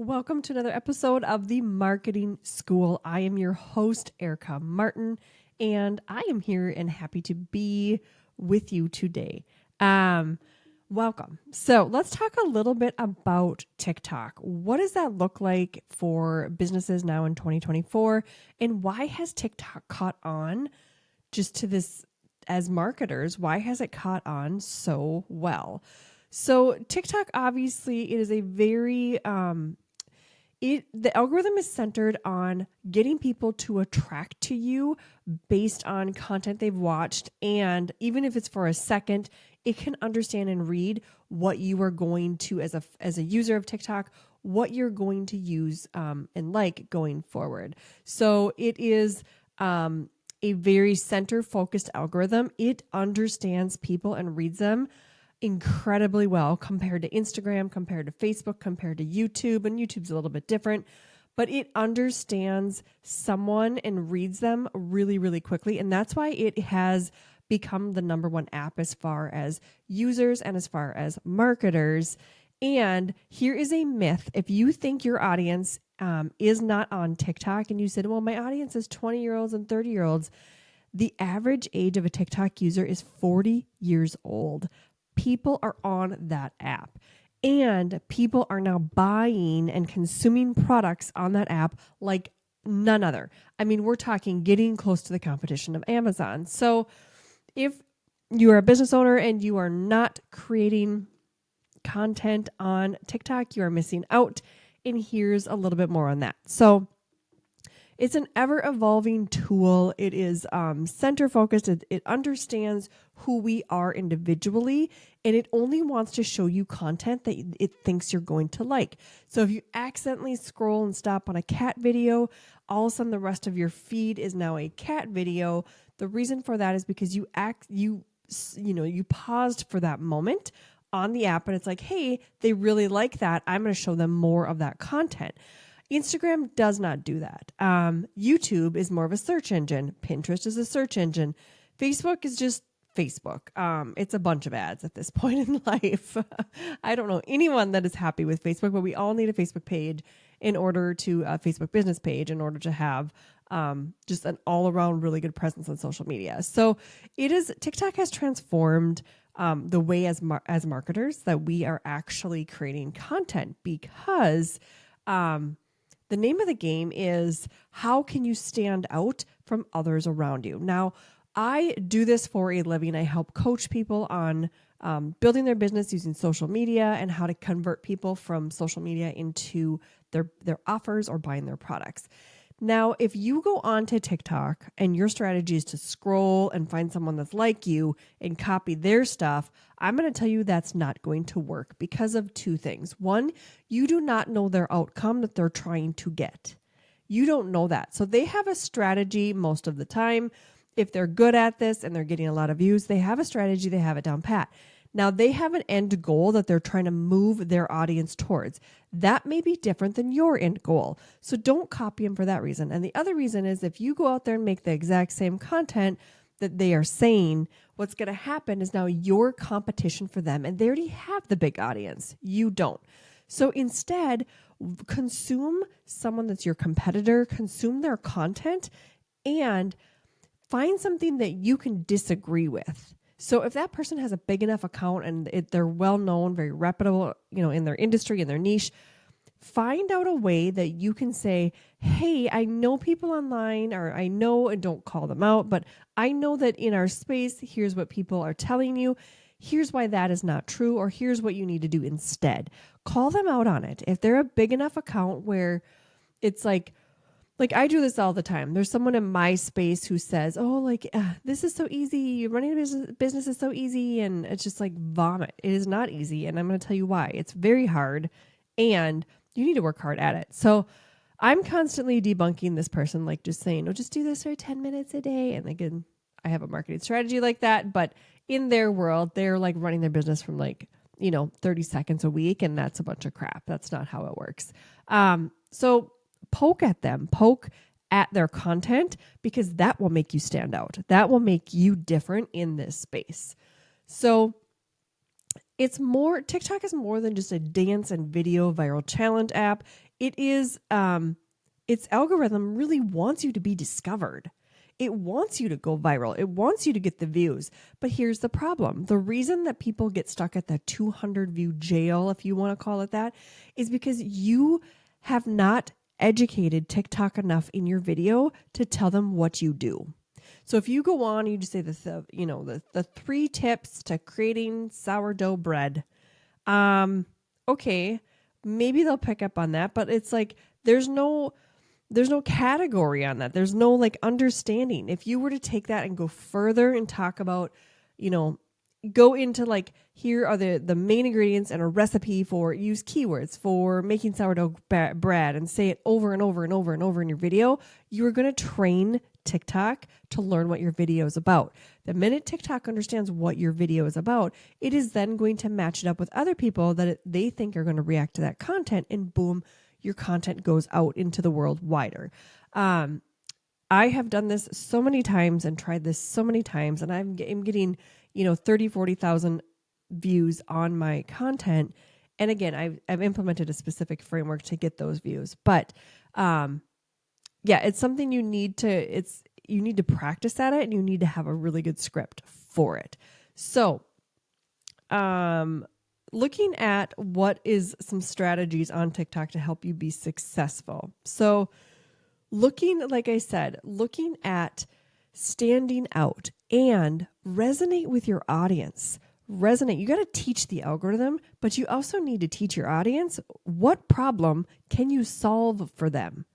Welcome to another episode of the Marketing School. I am your host, Erica Martin, and I am here and happy to be with you today. Welcome. So let's talk a little bit about TikTok. What does that look like for businesses now in 2024? And why has TikTok caught on just to this as marketers? Why has it caught on so well? So TikTok, obviously, it is a very the algorithm is centered on getting people to attract to you based on content they've watched, and even if it's for a second, it can understand and read what you are going to, as a user of TikTok, what you're going to use and like going forward. So it is a very center focused algorithm. It understands people and reads them incredibly well compared to Instagram, compared to Facebook, compared to YouTube. And YouTube's a little bit different, but it understands someone and reads them really, really quickly. And that's why it has become the number one app as far as users and as far as marketers. And here is a myth. If you think your audience is not on TikTok and you said, well, my audience is 20-year-olds and 30-year-olds, the average age of a TikTok user is 40 years old. People are on that app, and people are now buying and consuming products on that app like none other. I mean, we're talking getting close to the competition of Amazon. So if you are a business owner and you are not creating content on TikTok, you are missing out. And here's a little bit more on that. So it's an ever-evolving tool. It is center-focused. It understands who we are individually, and it only wants to show you content that it thinks you're going to like. So if you accidentally scroll and stop on a cat video, all of a sudden the rest of your feed is now a cat video. The reason for that is because you paused for that moment on the app, and it's like, hey, they really like that. I'm going to show them more of that content. Instagram does not do that. YouTube is more of a search engine. Pinterest is a search engine. Facebook is just Facebook. It's a bunch of ads at this point in life. I don't know anyone that is happy with Facebook, but we all need a Facebook page in order to a Facebook business page in order to have just an all around really good presence on social media. So TikTok has transformed the way as marketers that we are actually creating content, because the name of the game is, how can you stand out from others around you? Now, I do this for a living. I help coach people on building their business using social media and how to convert people from social media into their offers or buying their products. Now, if you go on to TikTok and your strategy is to scroll and find someone that's like you and copy their stuff, I'm going to tell you that's not going to work because of two things. One, you do not know their outcome that they're trying to get. You don't know that. So they have a strategy most of the time. If they're good at this and they're getting a lot of views, they have a strategy, they have it down pat. Now, they have an end goal that they're trying to move their audience towards. That may be different than your end goal. So don't copy them for that reason. And the other reason is, if you go out there and make the exact same content that they are saying, what's going to happen is now you're competition for them, and they already have the big audience. You don't. So instead, consume someone that's your competitor, consume their content, and find something that you can disagree with. So if that person has a big enough account and they're well known, very reputable, in their industry, in their niche, find out a way that you can say, hey, I know people online, or I know, and don't call them out, but I know that in our space, here's what people are telling you. Here's why that is not true, or here's what you need to do instead. Call them out on it. If they're a big enough account where it's like I do this all the time. There's someone in my space who says, oh, this is so easy. Running a business is so easy. And it's just like vomit. It is not easy. And I'm going to tell you why. It's very hard, and you need to work hard at it. So I'm constantly debunking this person, just saying, oh, just do this for 10 minutes a day. And again, I have a marketing strategy like that. But in their world, they're running their business from 30 seconds a week. And that's a bunch of crap. That's not how it works. So poke at them, poke at their content, because that will make you stand out. That will make you different in this space. So TikTok is more than just a dance and video viral challenge app. It is, its algorithm really wants you to be discovered. It wants you to go viral. It wants you to get the views. But here's the problem. The reason that people get stuck at the 200 view jail, if you want to call it that, is because you have not educated TikTok enough in your video to tell them what you do. So if you go on, you just say the 3 tips to creating sourdough bread. Okay, maybe they'll pick up on that, but it's like there's no category on that. There's no like understanding. If you were to take that and go further and talk about, go into like, here are the main ingredients and a recipe for, use keywords for making sourdough bread and say it over and over and over and over in your video, you are going to train TikTok to learn what your video is about. The minute TikTok understands what your video is about, it is then going to match it up with other people that they think are going to react to that content, and boom, your content goes out into the world wider. I have done this so many times and tried this so many times, and I'm getting, 30, 40,000 views on my content. And again, I've implemented a specific framework to get those views, but, it's something you need to practice at it, and you need to have a really good script for it. So, looking at what is some strategies on TikTok to help you be successful. So looking at standing out and resonate with your audience. You got to teach the algorithm, but you also need to teach your audience what problem can you solve for them.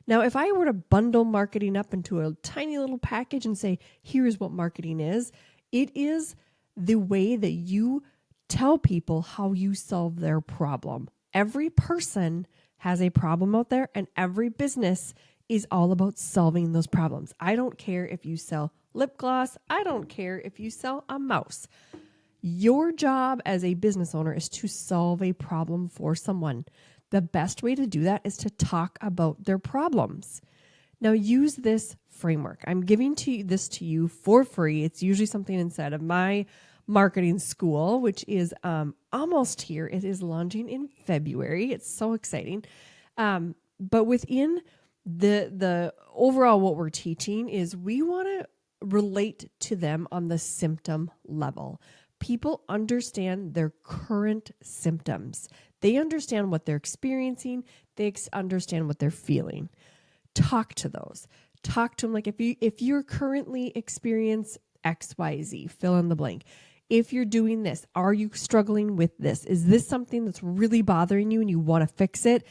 Now, if I were to bundle marketing up into a tiny little package and say, here's what marketing is, it is the way that you tell people how you solve their problem. Every person has a problem out there, and every business is all about solving those problems. I don't care if you sell lip gloss. I don't care if you sell a mouse. Your job as a business owner is to solve a problem for someone. The best way to do that is to talk about their problems. Now use this framework. I'm giving this to you for free. It's usually something inside of my marketing school, which is almost here. It is launching in February. It's so exciting. But within the overall, what we're teaching is we want to relate to them on the symptom level. People understand their current symptoms. They understand what they're experiencing. They understand what they're feeling. Talk to those. Talk to them like if you're currently experience XYZ, fill in the blank. If you're doing this, are you struggling with this? Is this something that's really bothering you and you want to fix it?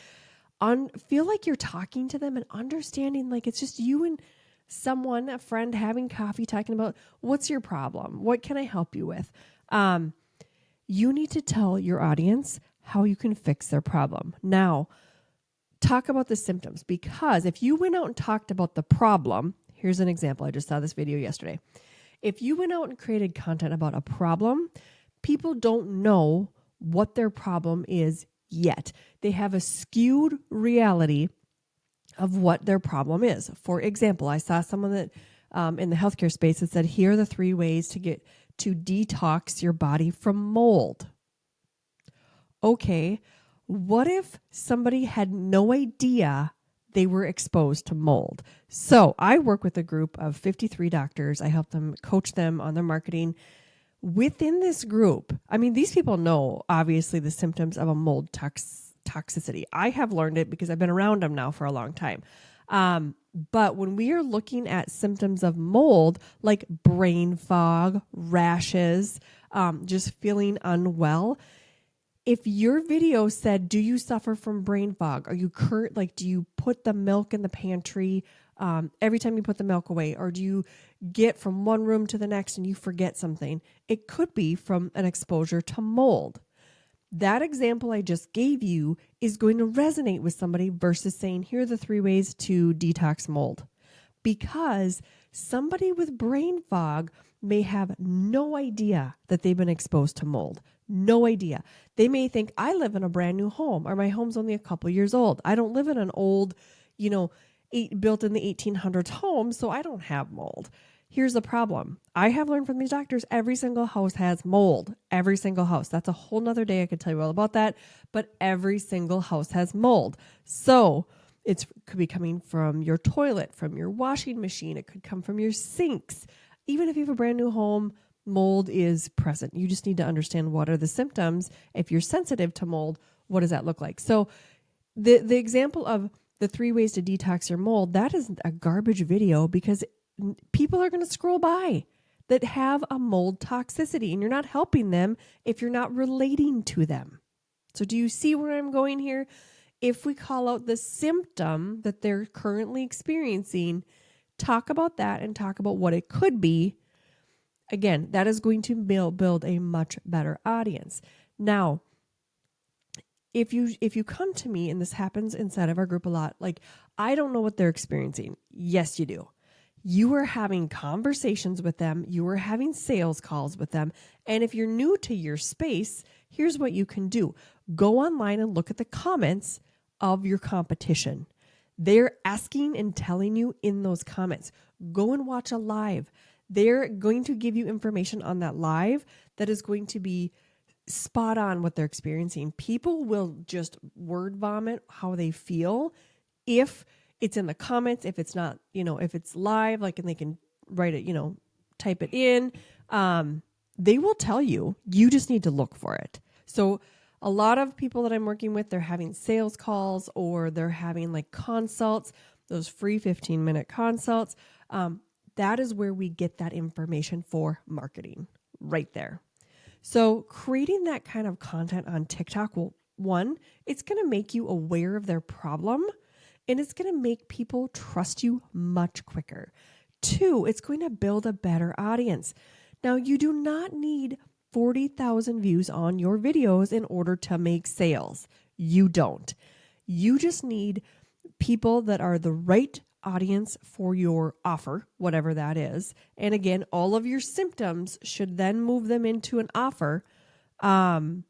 Feel like you're talking to them and understanding like it's just you and someone, a friend, having coffee, talking about what's your problem? What can I help you with? You need to tell your audience how you can fix their problem. Now, talk about the symptoms, because if you went out and talked about the problem, here's an example. I just saw this video yesterday. If you went out and created content about a problem, people don't know what their problem is yet. They have a skewed reality of what their problem is. For example, I saw someone that in the healthcare space that said, here are the 3 ways to detox your body from mold. Okay, what if somebody had no idea they were exposed to mold? So I work with a group of 53 doctors. I help them, coach them on their marketing. Within this group, I mean, these people know, obviously, the symptoms of a mold toxicity. I have learned it because I've been around them now for a long time. But when we are looking at symptoms of mold, like brain fog, rashes, just feeling unwell, if your video said, do you suffer from brain fog? Are you do you put the milk in the pantry every time you put the milk away? Or do you get from one room to the next and you forget something? It could be from an exposure to mold. That example I just gave you is going to resonate with somebody versus saying, here are the 3 ways to detox mold. Because somebody with brain fog may have no idea that they've been exposed to mold. No idea. They may think, I live in a brand new home, or my home's only a couple years old. I don't live in an old, built in the 1800s home, so I don't have mold. Here's the problem. I have learned from these doctors, every single house has mold. Every single house. That's a whole nother day. I could tell you all about that. But every single house has mold. So it could be coming from your toilet, from your washing machine. It could come from your sinks. Even if you have a brand new home, mold is present. You just need to understand what are the symptoms. If you're sensitive to mold, what does that look like? So the example of the 3 ways to detox your mold, that is a garbage video because people are going to scroll by that have a mold toxicity, and you're not helping them if you're not relating to them. So do you see where I'm going here? If we call out the symptom that they're currently experiencing, talk about that and talk about what it could be. Again, that is going to build a much better audience. Now, if you come to me, and this happens inside of our group a lot, like, I don't know what they're experiencing. Yes, you do. You are having conversations with them. You are having sales calls with them. And if you're new to your space, here's what you can do. Go online and look at the comments of your competition. They're asking and telling you in those comments. Go and watch a live. They're going to give you information on that live that is going to be spot on what they're experiencing. People will just word vomit how they feel if it's in the comments, if it's not, if it's live, like, and they can write it, type it in. They will tell you. You just need to look for it. So a lot of people that I'm working with, they're having sales calls or they're having like consults, those free 15-minute consults. That is where we get that information for marketing right there. So creating that kind of content on TikTok will, one, it's going to make you aware of their problem, and it's going to make people trust you much quicker. 2, it's going to build a better audience. Now, you do not need 40,000 views on your videos in order to make sales. You don't. You just need people that are the right audience for your offer, whatever that is. And again, all of your symptoms should then move them into an offer. So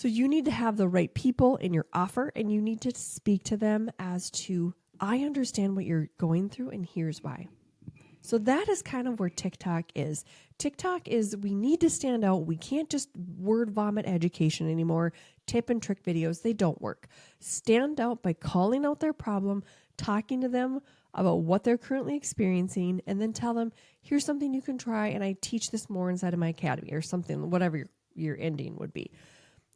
you need to have the right people in your offer, and you need to speak to them as to, I understand what you're going through, and here's why. So that is kind of where TikTok is. TikTok is, we need to stand out. We can't just word vomit education anymore. Tip and trick videos, they don't work. Stand out by calling out their problem, talking to them about what they're currently experiencing, and then tell them, here's something you can try, and I teach this more inside of my academy, or something, whatever your ending would be.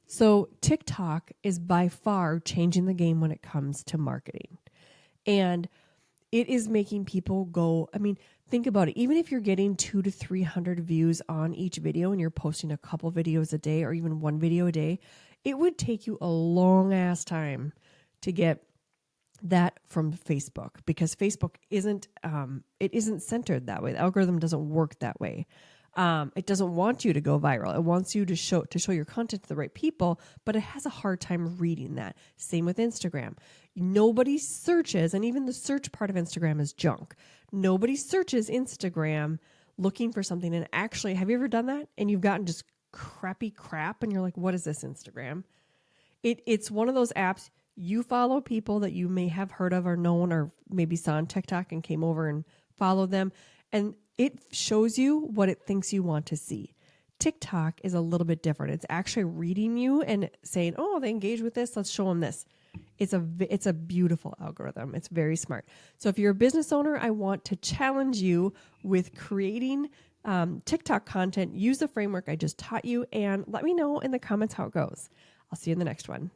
So TikTok is by far changing the game when it comes to marketing. And it is making people go, think about it. Even if you're getting 200 to 300 views on each video and you're posting a couple videos a day or even one video a day, it would take you a long ass time to get that from Facebook, because Facebook isn't centered that way. The algorithm doesn't work that way. It doesn't want you to go viral. It wants you to show your content to the right people, but it has a hard time reading that. Same with Instagram. Nobody searches, and even the search part of Instagram is junk. Nobody searches Instagram looking for something. And actually, have you ever done that? And you've gotten just crappy crap, and you're like, what is this, Instagram? It's one of those apps. You follow people that you may have heard of or known, or maybe saw on TikTok and came over and followed them. And it shows you what it thinks you want to see. TikTok is a little bit different. It's actually reading you and saying, oh, they engage with this. Let's show them this. It's a beautiful algorithm. It's very smart. So if you're a business owner, I want to challenge you with creating TikTok content. Use the framework I just taught you, and let me know in the comments how it goes. I'll see you in the next one.